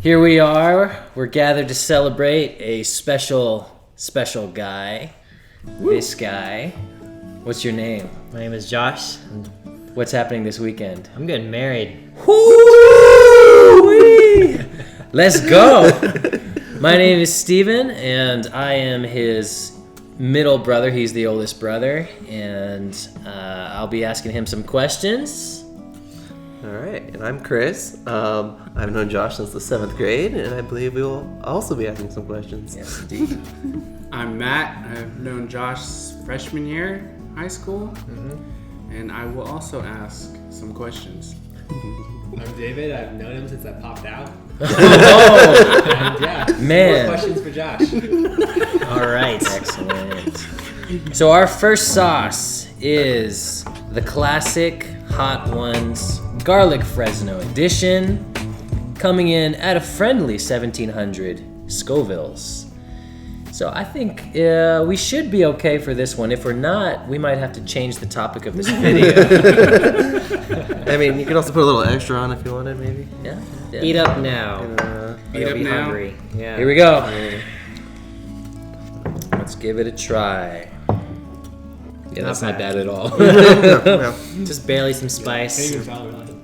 Here we are. We're gathered to celebrate a special guy. Woo. This guy. What's your name? My name is Josh. What's happening this weekend? I'm getting married. Woo-wee! Let's go. My name is Steven, and I am his middle brother. He's the oldest brother, and I'll be asking him some questions. All right, and I'm Chris. I've known Josh since the 7th grade, and I believe we will also be asking some questions. Yes, indeed. I'm Matt. I've known Josh freshman year high school, and I will also ask some questions. I'm David. I've known him since I popped out. Oh, And yeah, man. More questions for Josh. All right. Excellent. So our first sauce is the classic Hot Ones Garlic Fresno edition, coming in at a friendly 1,700 Scovilles. So I think we should be okay for this one. If we're not, we might have to change the topic of this video. I mean, you could also put a little extra on if you wanted, maybe. Yeah. Eat up now. Eat You'll up be now. hungry. Yeah. Here we go. Let's give it a try. Yeah, that's not bad at all. Just barely some Can't spice. even tell, really.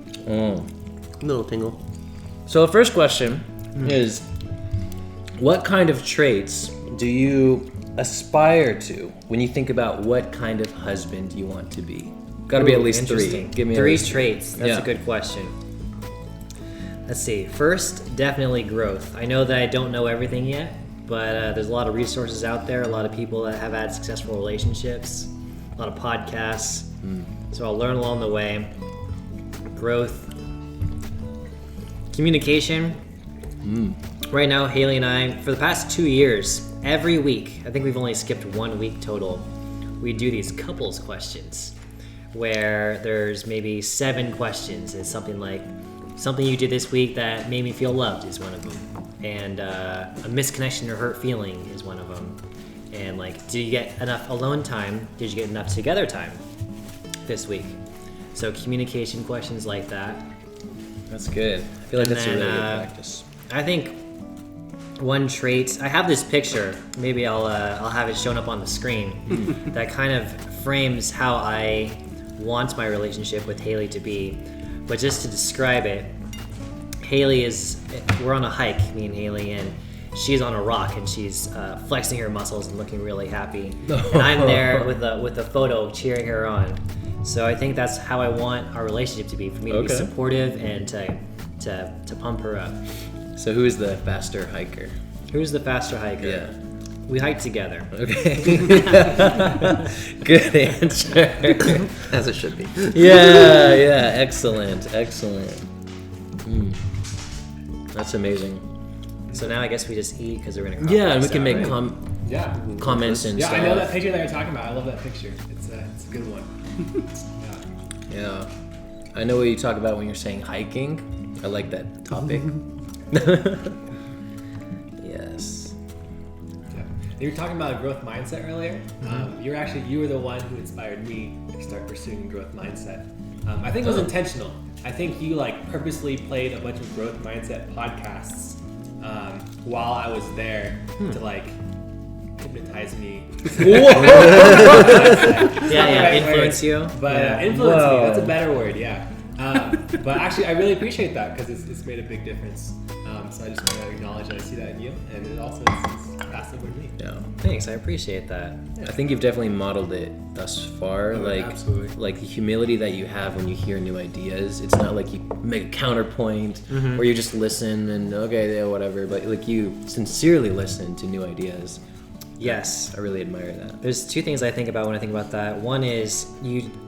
Little tingle. So the first question is, what kind of traits do you aspire to when you think about what kind of husband you want to be? Got to be at least three. Interesting. Give me at three least traits. That's Yeah. a good question. Let's see. First, definitely growth. I know that I don't know everything yet, but there's a lot of resources out there, a lot of people that have had successful relationships, a lot of podcasts. So I'll learn along the way. Growth. Communication. Right now, Haley and I, for the past 2 years, every week, I think we've only skipped 1 week total, we do these couples questions where there's maybe 7 questions. It's something like, something you did this week that made me feel loved is one of them. And a misconnection or hurt feeling is one of them. And like, did you get enough alone time? Did you get enough together time this week? So communication questions like that. That's good. I feel like And that's a really then, good practice. I think one trait, I have this picture, maybe I'll have it shown up on the screen, that kind of frames how I want my relationship with Haley to be. But just to describe it, we're on a hike, me and Haley, and she's on a rock and she's flexing her muscles and looking really happy. And I'm there with a photo cheering her on. So I think that's how I want our relationship to be, for me to be supportive and to pump her up. So who is the faster hiker? Who's the faster hiker? Yeah. We hike together. Okay. Good answer. As it should be. Yeah. Excellent. That's amazing. So now I guess we just eat because we're gonna. Crop Yeah, and we this can out, make right? Yeah. comments and Yeah, stuff. I know that picture that you're talking about. I love that picture. It's a good one. Yeah. I know what you talk about when you're saying hiking. I like that topic. Yes. Yeah. You were talking about a growth mindset earlier. You were the one who inspired me to start pursuing a growth mindset. I think it was intentional. I think you purposely played a bunch of growth mindset podcasts while I was there to hypnotize me. Influence you. But influence me, that's a better word, yeah. But actually, I really appreciate that because it's made a big difference. So I just want to acknowledge that I see that in you, and it also is passed over to me. Yeah. Thanks, I appreciate that. I think you've definitely modeled it thus far. Absolutely. Like the humility that you have when you hear new ideas. It's not like you make a counterpoint or you just listen and okay, yeah, whatever. But like you sincerely listen to new ideas. Yes. I really admire that. There's 2 things I think about when I think about that. One is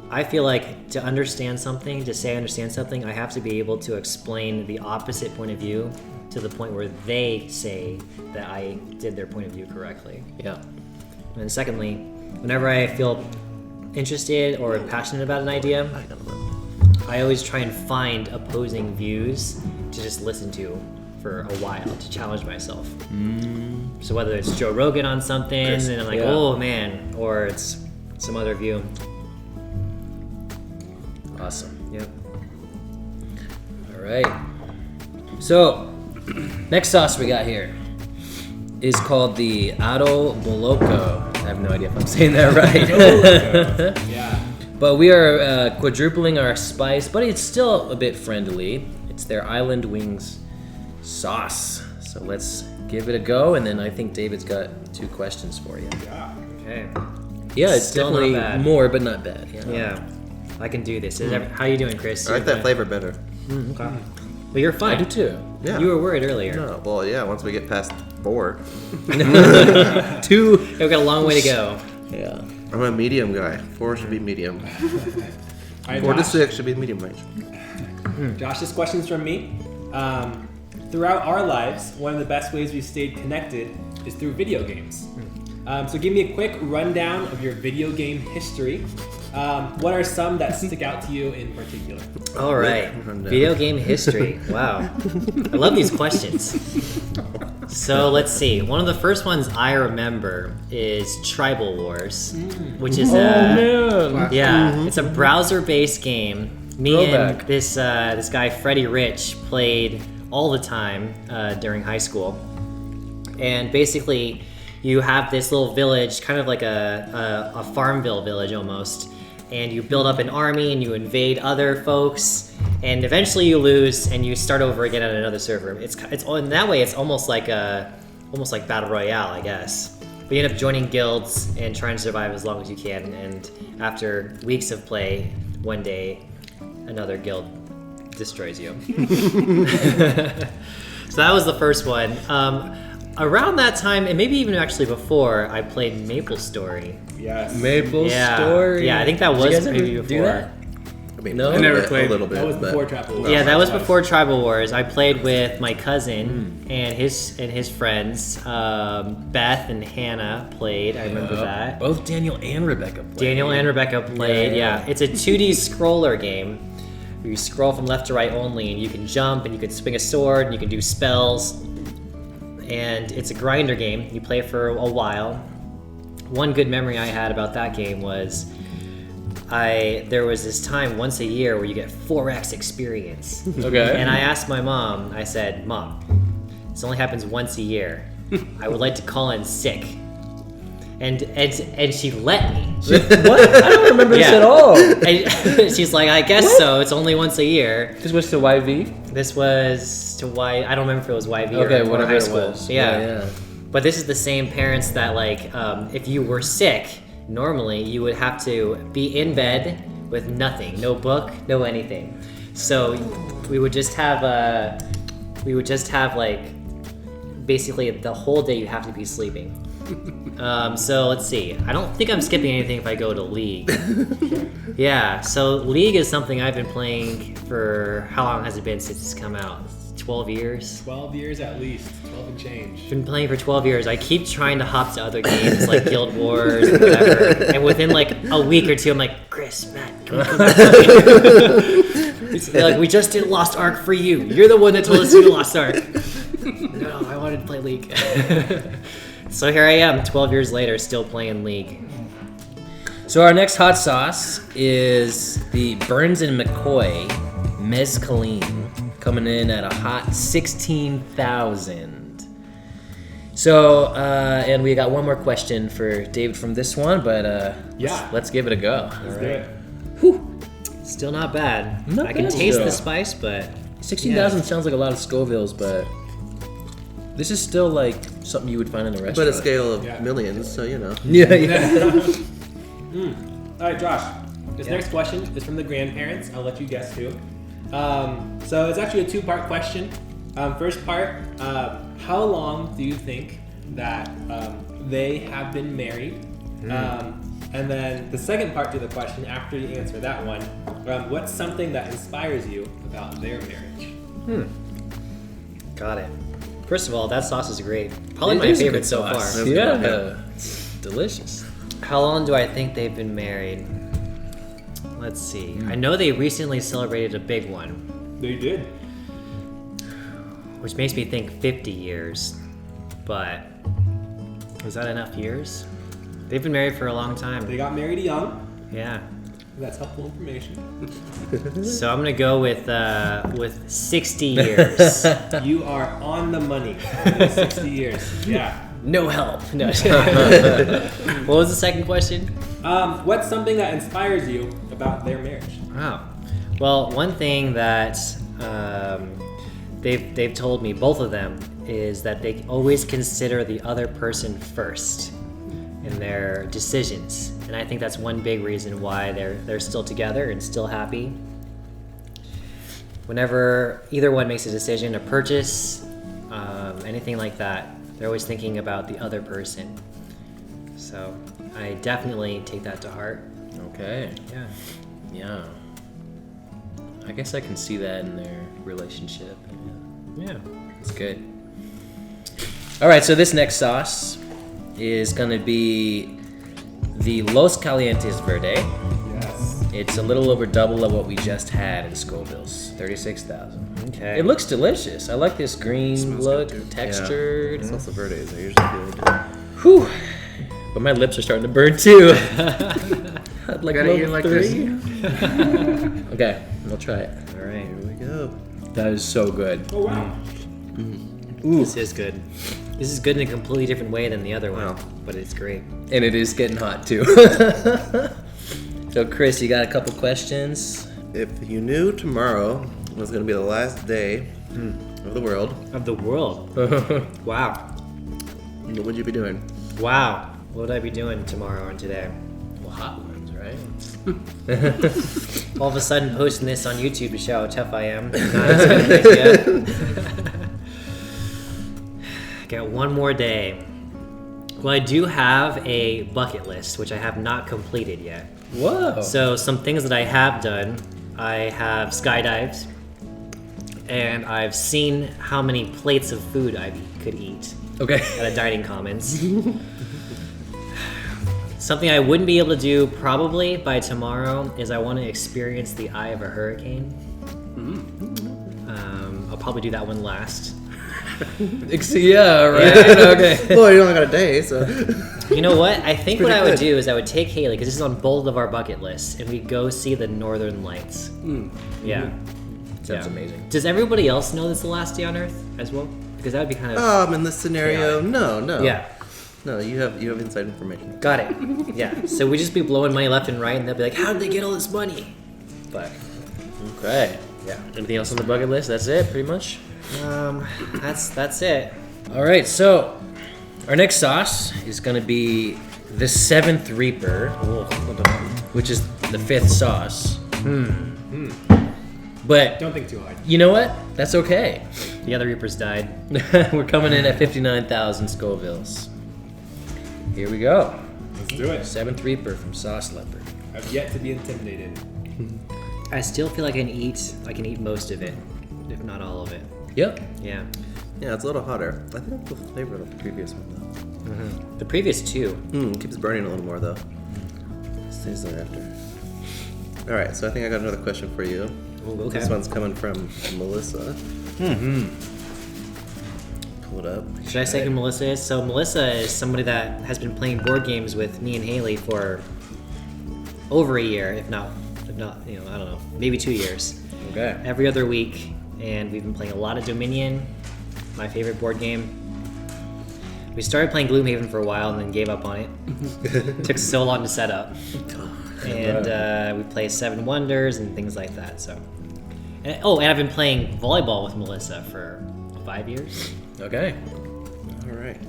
I feel like to understand something, to say I understand something, I have to be able to explain the opposite point of view to the point where they say that I did their point of view correctly. Yeah. And then secondly, whenever I feel interested or passionate about an idea, I always try and find opposing views to just listen to for a while to challenge myself. So whether it's Joe Rogan on something and I'm like, oh man, or it's some other view. Awesome. Yep. All right. So Next sauce we got here is called the Ado Boloco. I have no idea if I'm saying that right. Yeah. But we are quadrupling our spice, but it's still a bit friendly. It's their Island Wings sauce. So let's give it a go, and then I think David's got 2 questions for you. Yeah. Okay. Yeah, it's Still not definitely bad. more, but not bad. Yeah. Yeah. I can do this. How you doing, Chris? I like that flavor better. Okay. Well, you're I fine. do too. Yeah. You were worried earlier. No, well, yeah. Once we get past 4, 2. We've got a long way to go. Yeah. I'm a medium guy. 4 should be medium. All right, 4 to Josh. 6 should be medium range. Josh, this question's from me. Throughout our lives, one of the best ways we've stayed connected is through video games. So give me a quick rundown of your video game history. What are some that stick out to you in particular? All right. Rundown. Video game history. Wow. I love these questions. So let's see. One of the first ones I remember is Tribal Wars, which is it's a browser-based game. Me Throwback. and this guy Freddie Rich played all the time during high school, and basically you have this little village, kind of like a Farmville village almost, and you build up an army and you invade other folks, and eventually you lose and you start over again on another server. It's in that way it's almost like Battle Royale, I guess. But you end up joining guilds and trying to survive as long as you can, and after weeks of play, one day another guild destroys you. So that was the first one. Around that time, and maybe even actually before, I played Maple Story. Yes. Maple Yeah. Story. Yeah, I think that Did you was guys ever maybe do before. that? I mean, No? a I little never bit, played. a little bit. That was but- before Tribal Wars. Yeah, that was Us. before Tribal Wars. I played with my cousin and his friends. Beth and Hannah played. I remember that. Both Daniel and Rebecca played. Daniel and Rebecca played. Yeah. Yeah, it's a 2D scroller game. You scroll from left to right only, and you can jump, and you can swing a sword, and you can do spells. And it's a grinder game. You play for a while. One good memory I had about that game was there was this time once a year where you get 4x experience. Okay. And I asked my mom, I said, "Mom, this only happens once a year. I would like to call in sick." And she let me. What? I don't remember this Yeah. at all. And she's like, "I guess so. It's only once a year." This was to YV? This was to I don't remember if it was YV Okay, or whatever high it school. was. Yeah. Yeah. But this is the same parents that if you were sick, normally you would have to be in bed with nothing, no book, no anything. So we would just have basically the whole day you have to be sleeping. So let's see. I don't think I'm skipping anything if I go to League. Yeah, so League is something I've been playing for, how long has it been since it's come out? 12 years? 12 years at least. 12 and change. Been playing for 12 years. I keep trying to hop to other games like Guild Wars or whatever. And within like a week or two, I'm like, "Chris, Matt, can we come back?" They're like, "We just did Lost Ark for you. You're the one that told us to do Lost Ark." No, I wanted to play League. So here I am, 12 years later, still playing League. So our next hot sauce is the Burns and McCoy Mezcaline, coming in at a hot 16,000. So, and we got one more question for David from this one, but Yeah. let's give it a go. Let's do it. Still not bad. Not I can bad, taste though. the spice, but 16,000 sounds like a lot of Scovilles, but this is still like something you would find in a restaurant. But a scale of Yeah. millions, so you know. Yeah, yeah. All right, Josh. This next question is from the grandparents. I'll let you guess who. So it's actually a 2-part question. First part, how long do you think that they have been married? And then the second part to the question, after you answer that one, what's something that inspires you about their marriage? got it. First of all, that sauce is great. Probably It my is a favorite good so sauce. far. Yeah, it's delicious. How long do I think they've been married? Let's see. I know they recently celebrated a big one, They did. which makes me think 50 years. But is that enough years? They've been married for a long time. They got married young. Yeah. That's helpful information. So I'm gonna go with 60 years. You are on the money. 60 years. Yeah. No help. No. What was the second question? What's something that inspires you about their marriage? Wow. Well, one thing that they've told me, both of them, is that they always consider the other person first in their decisions, and I think that's one big reason why they're still together and still happy. Whenever either one makes a decision, a purchase, anything like that, they're always thinking about the other person. So I definitely take that to heart. Okay. Yeah. Yeah. I guess I can see that in their relationship. Yeah. It's good. All right, so this next sauce is going to be the Los Calientes Verde. Yes. It's a little over double of what we just had in Scoville's, 36,000. Okay. It looks delicious. I like this green Smells look, good, too. textured. It's also verdes. They're usually good. Whew. But my lips are starting to burn too. I'd like Gotta eat level like 3. Okay, we'll try it. All right. Here we go. That is so good. Oh wow. This is good. This is good in a completely different way than the other one, Wow. but it's great. And it is getting hot too. So Chris, you got a couple questions? If you knew tomorrow was going to be the last day of the world, Of the world. Wow. what would you be doing? Wow. What would I be doing tomorrow and today? Well, hot ones, right? All of a sudden posting this on YouTube to show how tough I am. Not as good an idea. Got one more day. Well, I do have a bucket list, which I have not completed yet. Whoa. So some things that I have done, I have skydived, and I've seen how many plates of food I could eat Okay. at a dining commons. Something I wouldn't be able to do probably by tomorrow is I want to experience the eye of a hurricane. I'll probably do that one last. Yeah, right. Yeah. Okay. Well, you only got a day, so. You know what? I think what Pretty I would good. do is I would take Haley, because this is on both of our bucket lists, and we'd go see the Northern Lights. Yeah. Sounds Yeah. amazing. Does everybody else know this is the last day on Earth as well? Because that would be kind of... In this scenario, no. Yeah. No, you have inside information. Got it. Yeah. So we'd just be blowing money left and right, and they'll be like, how did they get all this money? But, Okay. yeah. Anything else on the bucket list? That's it, pretty much? That's it. All right, so our next sauce is going to be the 7th Reaper, which is the 5th sauce. But Don't think too hard. you know what? That's okay. The other Reapers died. We're coming in at 59,000 Scovilles. Here we go. Let's do it. 7th Reaper from Sauce Leopard. I've yet to be intimidated. I still feel like I can eat most of it, if not all of it. Yep. Yeah. Yeah, it's a little hotter. I think that's the flavor of the previous one, though. The previous two. Keeps burning a little more, though. Stays there after. All right, so I think I got another question for you. Ooh, okay. This one's coming from Melissa. Pull it up. Should I say who Melissa is? So Melissa is somebody that has been playing board games with me and Haley for over a year, if not, I don't know, maybe 2 years. Okay. Every other week, and we've been playing a lot of Dominion, my favorite board game. We started playing Gloomhaven for a while and then gave up on it. Took so long to set up. And we play Seven Wonders and things like that. So, and I've been playing volleyball with Melissa for 5 years. Okay. All right.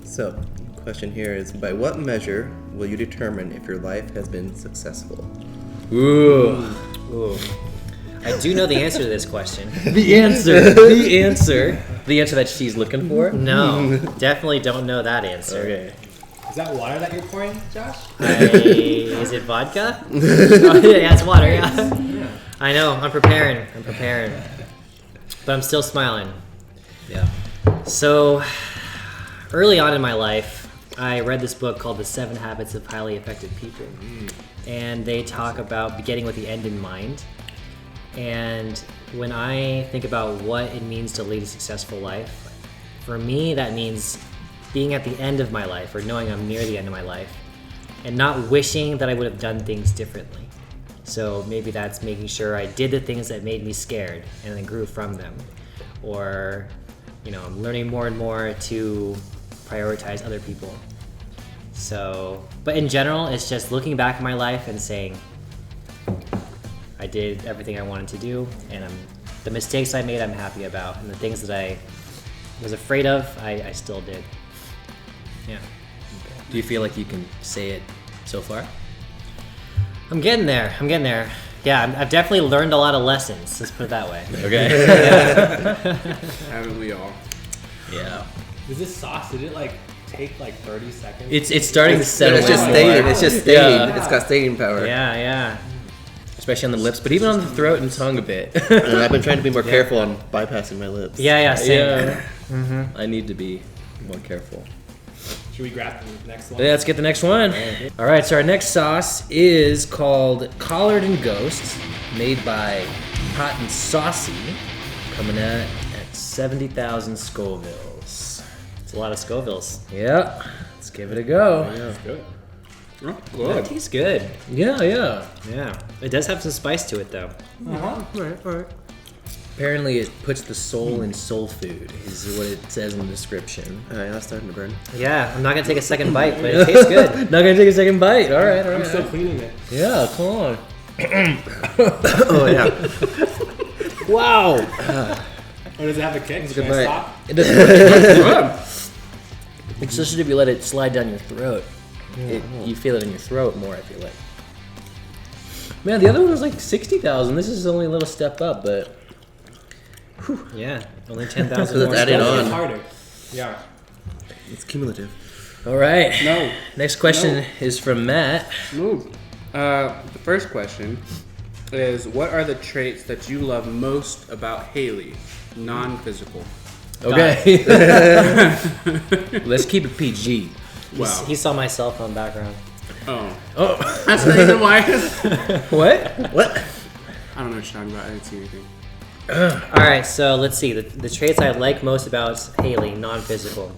So, question here is, by what measure will you determine if your life has been successful? Ooh. Ooh. I do know the answer to this question. The answer that she's looking for. No, definitely don't know that answer. Okay. Is that water that you're pouring, Josh? Is it vodka? Oh, yeah, it's water, yeah. I know, I'm preparing. But I'm still smiling. Yeah. So, early on in my life, I read this book called The 7 Habits of Highly Effective People. And they talk about beginning with the end in mind. And when I think about what it means to lead a successful life, for me, that means being at the end of my life, or knowing I'm near the end of my life, and not wishing that I would have done things differently. So maybe that's making sure I did the things that made me scared and then grew from them. Or, I'm learning more and more to prioritize other people. So, but in general, it's just looking back at my life and saying, I did everything I wanted to do, and the mistakes I made, I'm happy about, and the things that I was afraid of, I still did. Yeah. Do you feel like you can say it so far? I'm getting there. Yeah, I've definitely learned a lot of lessons. Let's put it that way. Okay. Haven't we all? Yeah. Is this sauce? Did it like take like 30 seconds? It's starting to settle It's just in staining. more. It's just staining. Yeah. It's got staining power. Yeah. Especially on the lips, but even on the throat and tongue a bit. And I've been trying to be more careful on bypassing my lips. Yeah, same. Yeah. Mm-hmm. I need to be more careful. Should we grab the next one? Let's get the next one. All right, so our next sauce is called Collard and Ghost, made by Hot and Saucy, coming at 70,000 Scovilles. It's a lot of Scovilles. Yep, let's give it a go. That's good. Oh, That good. tastes good. Yeah. Yeah. It does have some spice to it, though. All right. Apparently, it puts the soul in soul food, is what it says in the description. All right, that's starting to burn. Yeah, I'm not gonna take a second bite, but it tastes good. Not gonna take a second bite. All right. I'm still cleaning it. Yeah, come on. Oh yeah. Wow. Oh, does it have a kick? Should good I bite. stop? It does. Especially if you let it slide down your throat. You feel it in your throat more, I feel like. Man, the other one was like 60,000. This is only a little step up, but Yeah, only 10,000 So more. that's added Scovilles. on. It's harder. Yeah. It's cumulative. all right. No. Next question is from Matt. Move. The first question is, what are the traits that you love most about Haley? Non-physical. Okay. Let's keep it PG. Wow. He saw my cell phone background. Oh. Oh, That's the reason why. what? What? I don't know what you're talking about. I didn't see anything. All right, so let's see. The traits I like most about Haley, non-physical.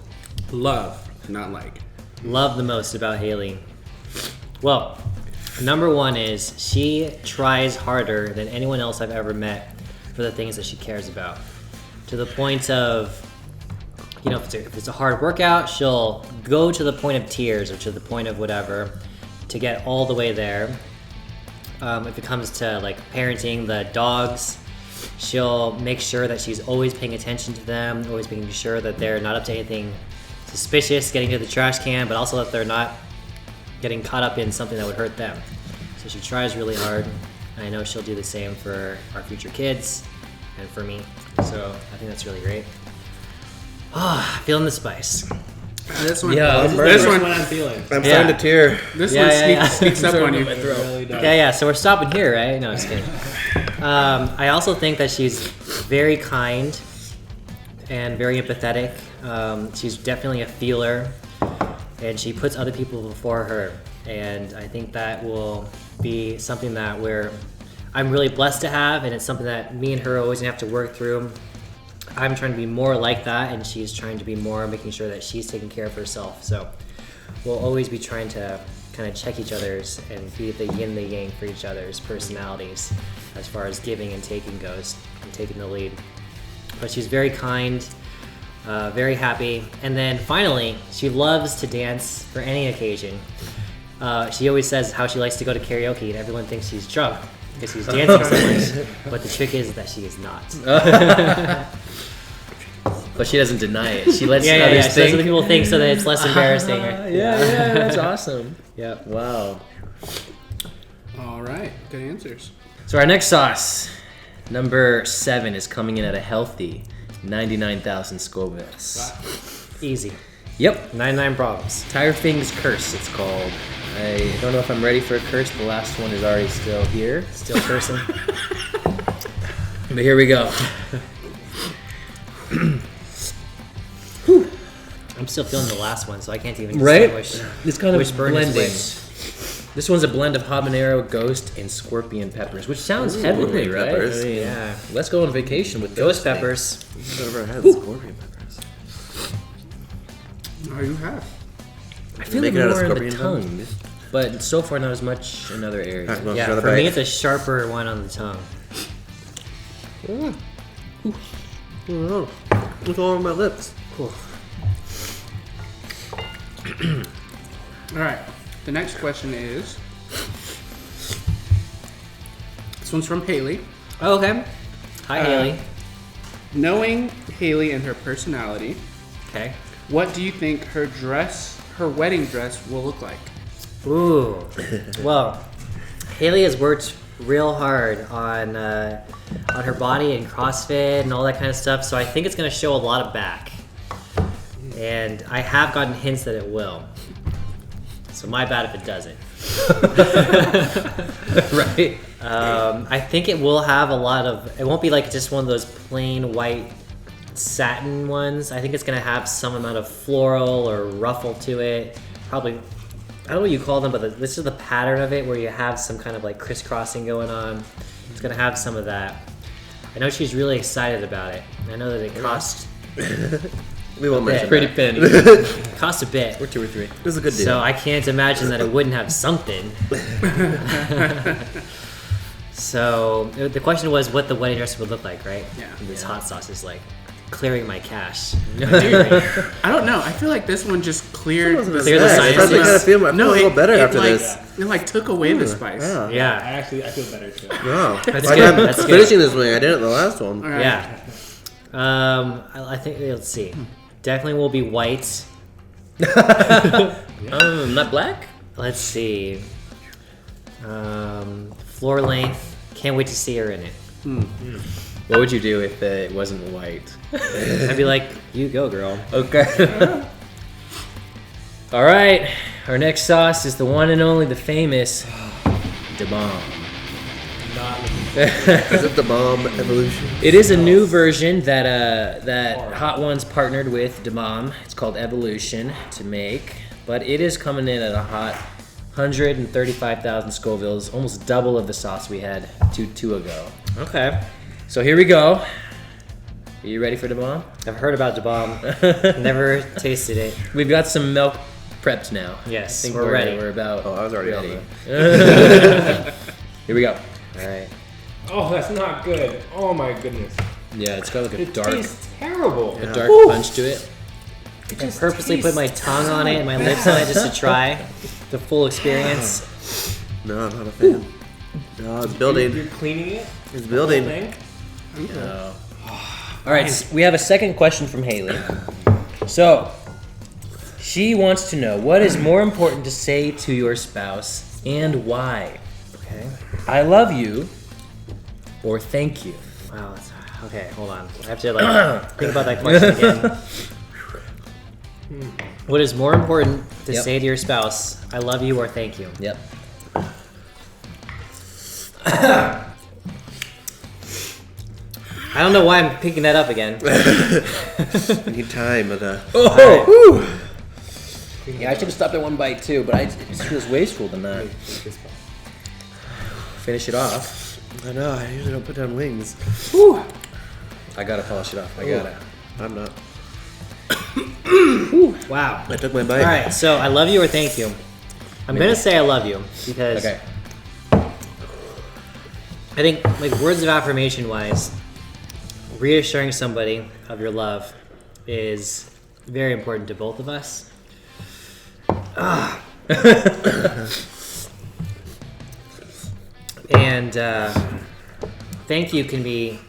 Love, not like. Love the most about Haley. Well, number one is she tries harder than anyone else I've ever met for the things that she cares about. To the point of, if it's a hard workout, she'll go to the point of tears or to the point of whatever to get all the way there. If it comes to like parenting the dogs, she'll make sure that she's always paying attention to them, always making sure that they're not up to anything suspicious, getting to the trash can, but also that they're not getting caught up in something that would hurt them. So she tries really hard, and I know she'll do the same for our future kids and for me. So I think that's really great. Feeling the spice. This one. Yeah, This This one. what I'm feeling. I'm Yeah. starting to tear. This Yeah, one yeah, yeah. sneaks up on you. It really does. Yeah, so we're stopping here, right? No, I'm just kidding. I also think that she's very kind and very empathetic. She's definitely a feeler, and she puts other people before her. And I think that will be something that I'm really blessed to have, and it's something that me and her are always gonna have to work through. I'm trying to be more like that, and she's trying to be more making sure that she's taking care of herself. So we'll always be trying to kind of check each other's and be the yin and the yang for each other's personalities as far as giving and taking goes, and taking the lead. But she's very kind, very happy, and then finally, she loves to dance for any occasion. She always says how she likes to go to karaoke, and everyone thinks she's drunk because she's dancing so much. But the trick is that she is not. But she doesn't deny it. She lets Yeah. others So think. other people think so that it's less embarrassing. Right? Yeah, that's awesome. Yep. Wow. All right. Good answers. So our next sauce, number 7, is coming in at a healthy 99,000 Scovilles. Easy. Yep. 99 problems. Tire Things Curse, it's called. I don't know if I'm ready for a curse. The last one is already still here. Still cursing. But here we go. I'm still feeling the last one, so I can't even Right? distinguish. It's kind of Which burn is blending. which. This one's a blend of habanero, ghost, and scorpion peppers, which sounds heavenly, right? peppers. I mean, Yeah. Let's go on vacation with Ghost those peppers. Over our heads, scorpion peppers. Oh, you have. I feel Make it it out of more in the scorpion tongue. but so far not as much in other areas. Alright, well, Yeah, another for me, bite. it's a sharper one on the tongue. Oh, it's all on my lips. All right. The next question is. This one's from Haley. Oh, okay. Hi, Haley. Knowing Haley and her personality, Okay. what do you think her wedding dress will look like? Ooh. Well, Haley has worked real hard on her body and CrossFit and all that kind of stuff, so I think it's going to show a lot of back. And I have gotten hints that it will. So my bad if it doesn't. Right. I think it will have a lot of. It won't be like just one of those plain white satin ones. I think it's gonna have some amount of floral or ruffle to it. Probably, I don't know what you call them, but this is the pattern of it where you have some kind of like crisscrossing going on. It's gonna have some of that. I know she's really excited about it. I know that it costs We won't mention Pretty that. penny. costs a bit. Or 2 or 3. It was a good deal. So I can't imagine that it wouldn't have something. So the question was what the wedding dress would look like, right? Yeah. And this hot sauce is like clearing my cash. Dude, I don't know. I feel like this one just cleared the Clear the I science. started to kind of feel, I feel a little better after like, this. It like took away the spice. Yeah. Yeah, I feel better too. Wow. That's Like, good, I'm that's good. finishing this way. I did it the last one. All right. yeah. I think let's see. Definitely will be white. Not black? Let's see. Floor length. Can't wait to see her in it. What would you do if it wasn't white? I'd be like, you go, girl. Okay. All right. Our next sauce is the one and only, the famous Da Bomb. Not looking Is it the bomb evolution? It is a new version that Hot Ones partnered with Da Bomb. It's called Evolution to make, but it is coming in at a hot 135,000 Scovilles, almost double of the sauce we had two ago. Okay. So here we go. Are you ready for Da Bomb? I've heard about Da Bomb. Never tasted it. We've got some milk prepped now. Yes, I think we're ready. We're about. Oh, I was already on ready. that. Here we go. All right. Oh, that's not good. Oh my goodness. Yeah, it's got like a It dark tastes terrible. punch to it. I purposely put my tongue on it and my lips on it just to try the full experience. No, I'm not a fan. No, it's building. You're cleaning it? It's The building. whole thing? No. All right, we have a second question from Haley. So, she wants to know what is more important to say to your spouse and why. Okay. I love you or thank you. Wow. Okay, hold on. I have to like think about that question again. What is more important to Yep. say to your spouse? I love you or thank you. Yep. I don't know why I'm picking that up again. I need time, but Oh! Yeah, I should have stopped at one bite too, but it just feels wasteful to not finish it off. I know, I usually don't put down wings. I gotta polish it off. I gotta. I'm not. Wow. I took my bite. All right, so I love you or thank you. I'm gonna say I love you because Okay. I think like words of affirmation wise, reassuring somebody of your love is very important to both of us. And thank you can be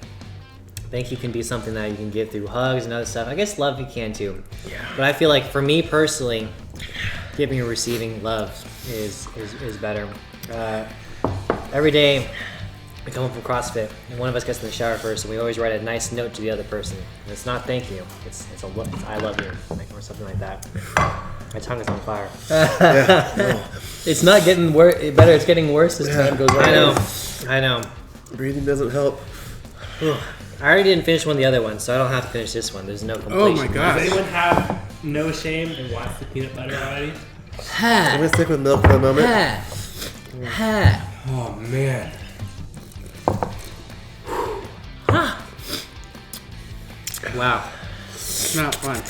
something that you can give through hugs and other stuff. I guess love you can too. Yeah. But I feel like for me personally, giving and receiving love is better. Every day we come home from CrossFit and one of us gets in the shower first, and we always write a nice note to the other person. And it's not thank you. It's I love you, like, or something like that. My tongue is on fire. It's not getting better. It's getting worse as time goes on. I know. Breathing doesn't help. I already didn't finish one of the other ones, so I don't have to finish this one. There's no completion. Oh my Does gosh. anyone have no shame and wants the peanut butter already? I'm gonna stick with milk for a moment. Oh man. Wow. It's not fun.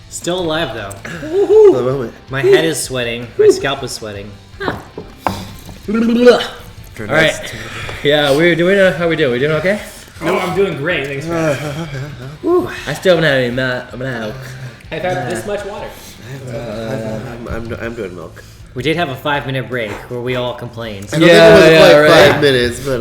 Still alive though. For the moment. My head is sweating. My scalp is sweating. All right. Yeah, we're doing. How we doing? We doing okay? No, I'm doing great. Thanks for asking. I still haven't had any milk. I've had this much water. I'm doing milk. We did have a 5-minute break where we all complained. I don't think it was quite right. 5 minutes, but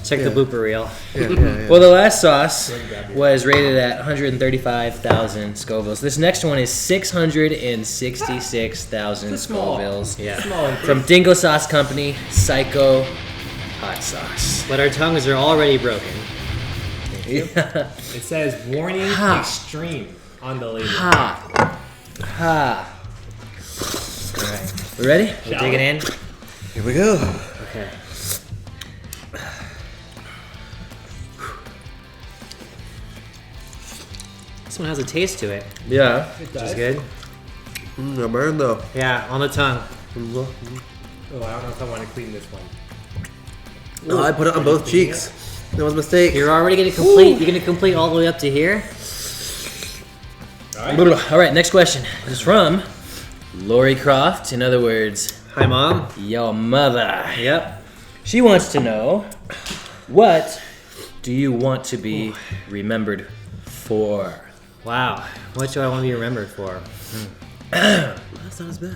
Check the blooper reel. yeah. Well, the last sauce was rated at 135,000 Scovilles. This next one is 666,000 Small. Scovilles. Yeah. Small increase. From Dingle Sauce Company, Psycho Hot Sauce. But our tongues are already broken. Yeah. It says warning extreme on the label. Ha. All right. We ready? We're digging in. Here we go. Okay. This one has a taste to it, Yeah. It which is does. good. I burned though. Yeah, on the tongue. Oh, I don't know if I want to clean this one. No, I put it on both cheeks. That was a mistake. You're already gonna complete. You're gonna complete all the way up to here. All right, next question is from Lori Croft. In other words, Hi, Mom. your mother. Yep. She wants to know, what do you want to be remembered for? Wow. What do I want to be remembered for? That's not as bad.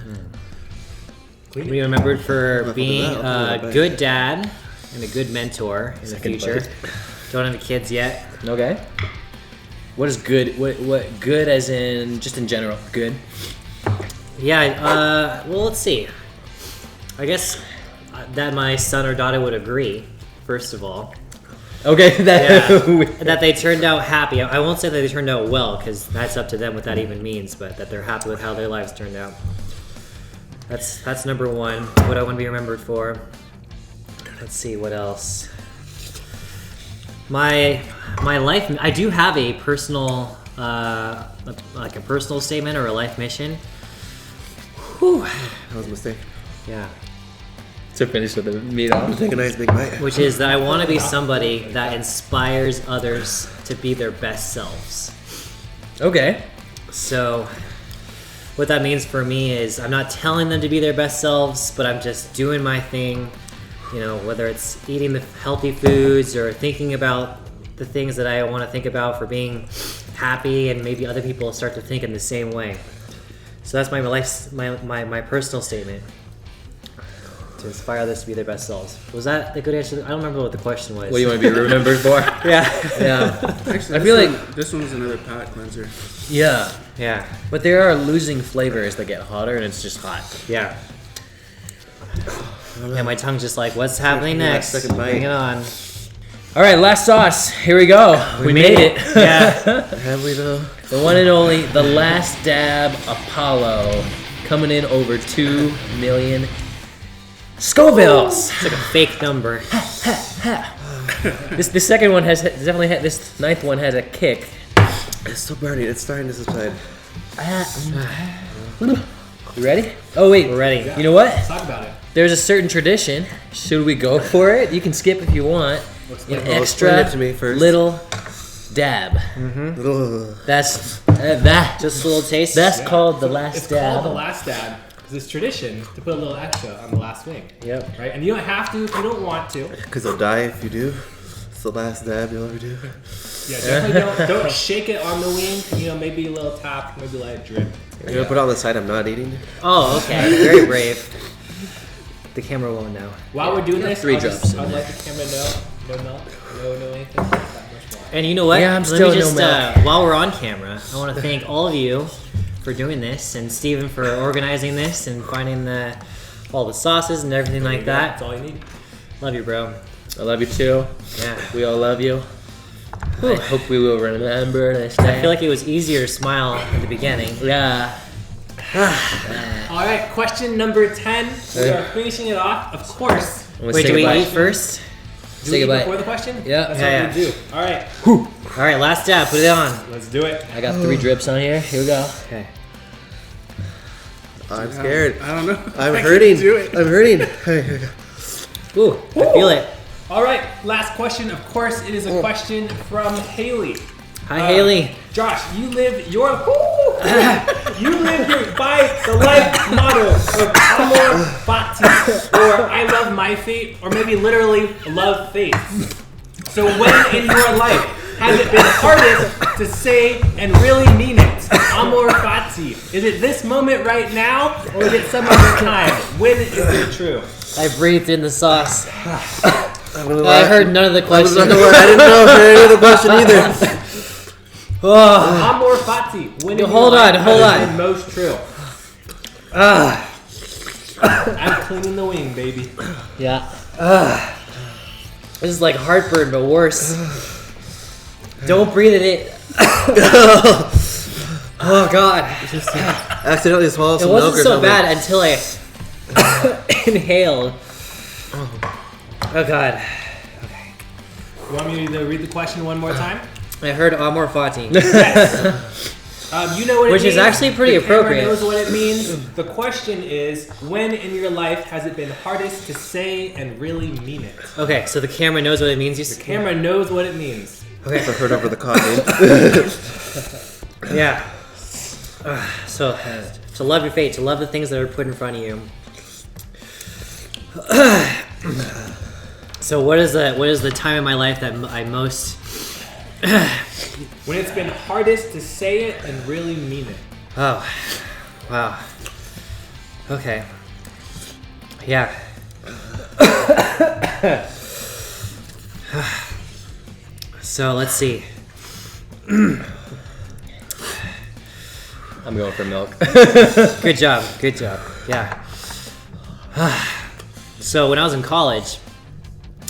Be remembered for Enough of being that. I'll a put it back. good dad and a good mentor in the Second future. bucket. Don't have kids yet. Okay. What is good? What good as in just in general? Good. Yeah. Well, let's see. I guess that my son or daughter would agree. First of all, Okay. that they turned out happy. I won't say that they turned out well because that's up to them what that even means. But that they're happy with how their lives turned out. That's number one. What I want to be remembered for. Let's see what else. My life. I do have a personal, like a personal statement or a life mission. Whew. That was a mistake. Yeah. to finish with the meat off. Take a nice big bite. Which is that I want to be somebody that inspires others to be their best selves. Okay. So, what that means for me is I'm not telling them to be their best selves, but I'm just doing my thing. You know, whether it's eating the healthy foods or thinking about the things that I want to think about for being happy, and maybe other people start to think in the same way. So that's my personal statement. To inspire others to be their best selves. Was that a good answer? I don't remember what the question was. What do you want to be remembered for? Yeah. Yeah. Actually, I feel like this one was another palate cleanser. yeah, Yeah. but there are losing flavors that get hotter, and it's just hot. Yeah. Yeah, my tongue's just like, what's happening that next? second bite. Bring it on. All right, last sauce. Here we go. We made it. Yeah. Have we though? The one and only, the Last Dab Apollo, coming in over 2 million Scovilles. It's like a fake number. This second one has definitely had, this ninth one has a kick. It's still burning. It's starting to subside. You ready? Oh wait, We're ready. You know what? Let's talk about it. There's a certain tradition. Should we go for it? You can skip if you want. An Oh, extra explain it to me first. little dab. Ugh. That's that. Just a little taste. That's called the last It's dab. called the last dab. It's this tradition to put a little extra on the last wing. Yep. Right? And you don't have to if you don't want to. Cause I'll die if you do. It's the last dab you'll ever do. Yeah, definitely don't shake it on the wing. You know, maybe a little tap, maybe let it drip. You're gonna put it on the side I'm not eating. Oh, okay. Very brave. The camera won't know. While we're doing this, three I'd drops in let the camera know. No milk, no anything. Not much water. And you know what? Yeah, I'm Let still me no just, milk. while we're on camera, I want to thank all of you for doing this, and Steven for organizing this and finding all the sauces and everything like That's that. all you need. Love you, bro. I love you too. Yeah. We all love you. I hope we will remember this day. I feel like it was easier to smile at the beginning. Yeah. All right, question number 10. We are finishing it off. Of course. Let's Wait, take do a we bite. eat first? Do Take we a eat bite. before the question? Yeah. That's Yeah, what we do. All right, All right, last dab. Put it on. let's do it. I got 3 drips on here. Here we go. Okay. I'm scared. I don't know. I'm I can't hurting. do it. I'm hurting. Ooh, I feel it. All right, last question. Of course, it is a question from Haley. Hi, Haley. Josh, you live your You live by the life motto of amor fati, or I love my fate, or maybe literally love fate. So when in your life has it been hardest to say and really mean it? Amor fati. Is it this moment right now, or is it some other time? When is it true? I breathed in the sauce. I heard none of the questions. I didn't know any of the question either. Amor fati. When in Hold your on, life hold has on. it been most true? I'm cleaning the wing, baby. Yeah. This is like heartburn, but worse. Don't breathe in it. Oh God. Accidentally swallowed It some milk wasn't or so something. bad until I inhaled. Oh God. You want me to read the question one more time? I heard amor fati. Yes. You know what Which it means. is actually pretty the camera appropriate. knows what it means. The question is, when in your life has it been hardest to say and really mean it? Okay, so the camera knows what it means. The camera knows what it means. Okay. I heard over the coffee. Yeah. So, to love your fate, to love the things that are put in front of you. So, what is the time in my life that I most? When it's been hardest to say it and really mean it. Oh, wow. Okay. Yeah. So let's see. I'm going for milk. Good job. Good job. Yeah. So when I was in college,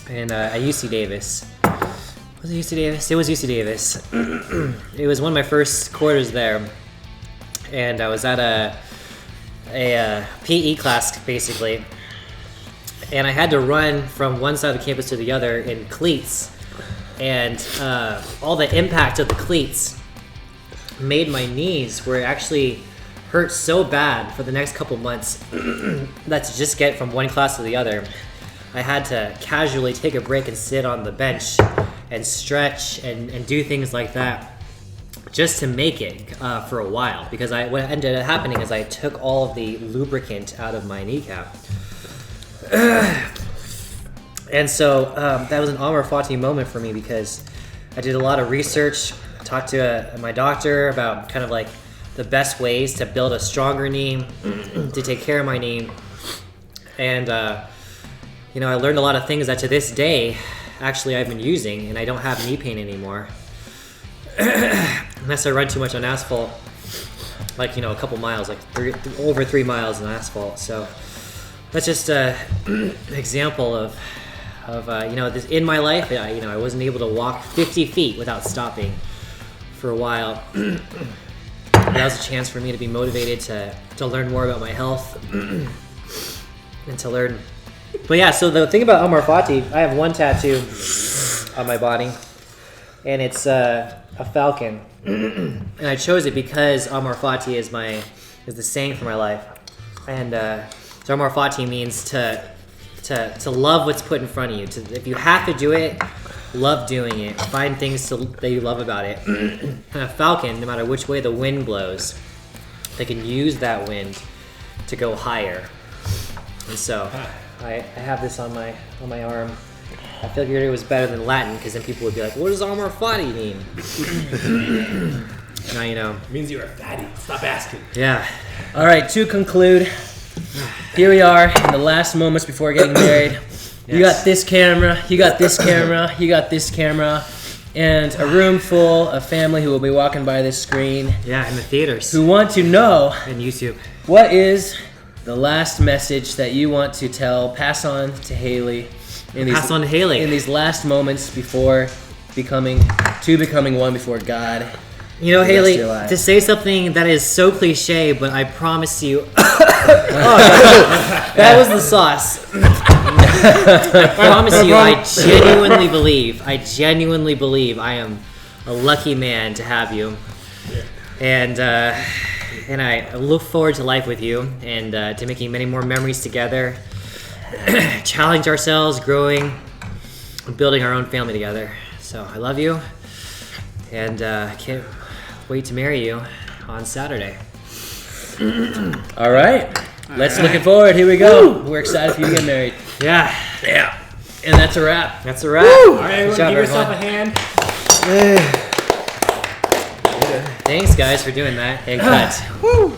and at UC Davis, was it UC Davis? It was UC Davis. It was one of my first quarters there, and I was at a PE class basically, and I had to run from one side of the campus to the other in cleats, and all the impact of the cleats made my knees were actually hurt so bad for the next couple months that to just get from one class to the other, I had to casually take a break and sit on the bench and stretch and do things like that just to make it for a while, because what ended up happening is I took all of the lubricant out of my kneecap. And so that was an amor fati moment for me, because I did a lot of research, talked to my doctor about kind of like the best ways to build a stronger knee, to take care of my knee. And, you know, I learned a lot of things that to this day, actually I've been using, and I don't have knee pain anymore. Unless I run too much on asphalt, like, you know, a couple miles, like over 3 miles on asphalt. So that's just an example of you know, this in my life. You know, I wasn't able to walk 50 feet without stopping for a while. That was a chance for me to be motivated to learn more about my health and to learn. But yeah, so the thing about amor fati, I have one tattoo on my body, and it's a falcon, and I chose it because amor fati is the saying for my life, and so amor fati means to love what's put in front of you. If you have to do it, love doing it. Find things that you love about it. And a falcon, no matter which way the wind blows, they can use that wind to go higher. And so I have this on my arm. I figured it was better than Latin, because then people would be like, what does amor fati mean? Now you know. It means you're a fatty. Stop asking. Yeah. All right, to conclude, here we are in the last moments before getting married. You got this camera, you got this camera, you got this camera, and a room full of family who will be walking by this screen, Yeah, in the theaters. who want to know And YouTube. what is the last message that you want to pass on to Haley in Pass on to Haley. in these last moments before becoming one before God. You know, the rest Haley, of your life. to say something that is so cliche, but I promise you, that was the sauce. I promise you, I genuinely believe I am a lucky man to have you, and I look forward to life with you, and to making many more memories together, challenge ourselves, growing, building our own family together. So I love you, and I can't wait to marry you on Saturday. All right. Let's looking forward. Here we go. We're excited for you to get married. Yeah. Yeah. And that's a wrap. That's a wrap. All right, everyone, Good job, give yourself everyone. a hand. Thanks, guys, for doing that. And cut. Woo!